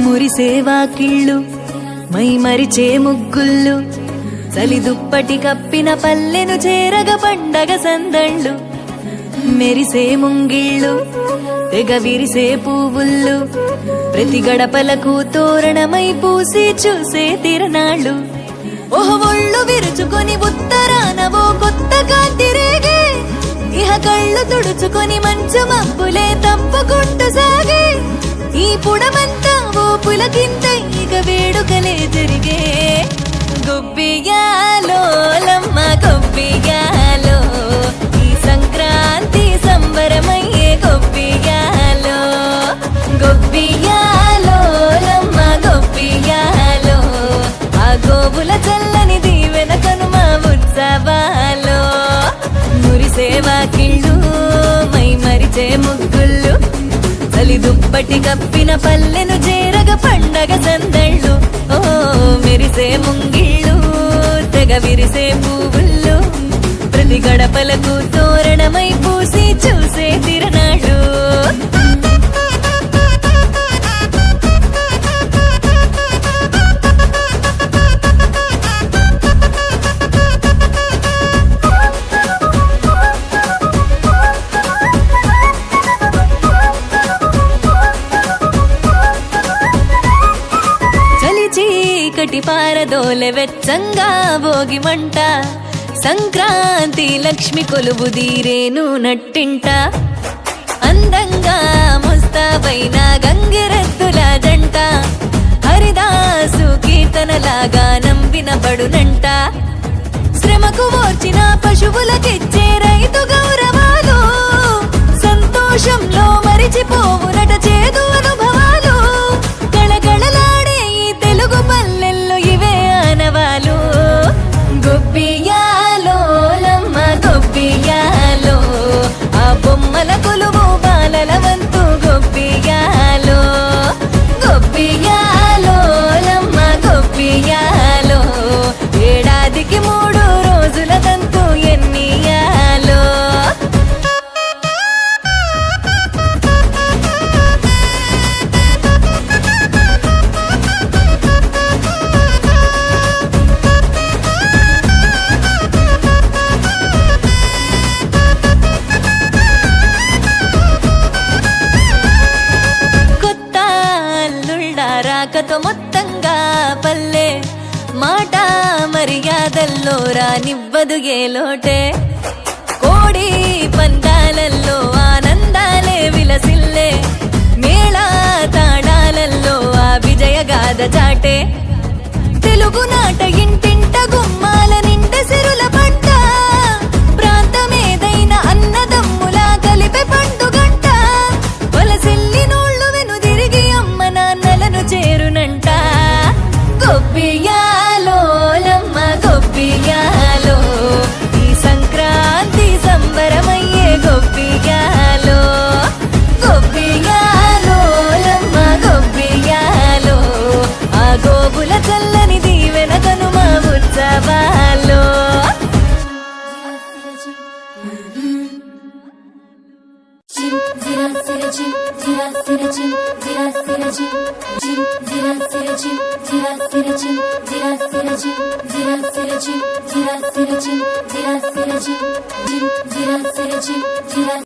మురిసేవా కిళ్ళు my మరిచే ముగ్గుళ్ళు చలి దుప్పటి కప్పిన పల్లెను చేరగ పండగ సందళ్ళు మెరిసే ముంగిళ్ళు తెగ విరిసే పువ్వుళ్ళు ప్రతి గడపలకు తోరణమై పూసి చూసే తిరణాళ్ళు ఒళ్ళు విరుచుకొని ఉత్తరానవో కొత్త కాంతి రేగే ఇహ కళ్ళు తుడుచుకొని మంచు మబ్బులే తప్పుకుంటూ సాగే ఈ పుడమంతా ఓ పులకింత ఇక వేడుకలే జరిగే గొబ్బియాలో లమ్మ గొబ్బియాలో ఈ సంక్రాంతి సంబరమయ్యే గొబ్బియాలో గొబ్బియాలో లమ్మ గొబ్బియాలో ఆ గోవుల చల్లని దీవెన కనుమ ఉత్సవాలో మురిసేవా కిళ్ళు మై మరిచే ముగ్గుళ్ళు చలి దుప్పటి కప్పిన పల్లెను చేరగ పండగ సందళ్ళు ఓ మెరిసే ముంగిళ్ళు తెగ విరిసే పువ్వుళ్ళు ప్రతి గడపలకు తోరణమై పూసి చూసే తిరణాళ్ళు చీకటి పారదోలె వెచ్చంగా భోగి మంట సంక్రాంతి లక్ష్మి కొలువు దీరేను నట్టింట అందంగా ముస్తాబైన గంగిరెద్దుల జంట హరిదాసు కీర్తనలాగా వినబడునంట శ్రమకు ఓర్చిన పశువులకిచ్చే రైతు గౌరవాలు సంతోషంలో మరిచిపోవునట చేదు అనుభవాలు గళగళలాడే ఈ తెలుగు పల్లెల్లో ఇవే ఆనవాలు గొబ్బియాలో లమ్మ గొబ్బియాలో ఆ బొమ్మల కొలువు బాలల వంతు గొబ్బియాలో గొబ్బియాలో లమ్మ గొబ్బియాలో ఏడాదికి 3 రోజుల తంతు ఎన్నియాలో కొత్త అల్లుళ్ళ రాకతో మొత్తంగా పల్లె మాట మర్యాదల్లో రానివ్వదు ఏ లోటే కోడి పందాలల్లో ఆనందాలే విలసిల్లే మేళా తాళాలల్లో ఆ విజయగాథ చాటే తెలుగునాట ఇంటింట గుమ్మాల నిండె సిరుల పంట ప్రాంతమేదైనా అన్నదమ్ములా కలిపే పండుగంట వలసిల్లి నోళ్ళు వెనుదిరిగి అమ్మ నాన్నలను చేరునంట గొబ్బియాలో లమ్మ గొబ్బియాలో ఈ సంక్రాంతి సంబరమయ్యే గొబ్బియాలో గొబ్బియాలో లమ్మ గొబ్బియాలో ఆ గోవుల చల్లని దీవెన కనుమ ఉత్సవాలో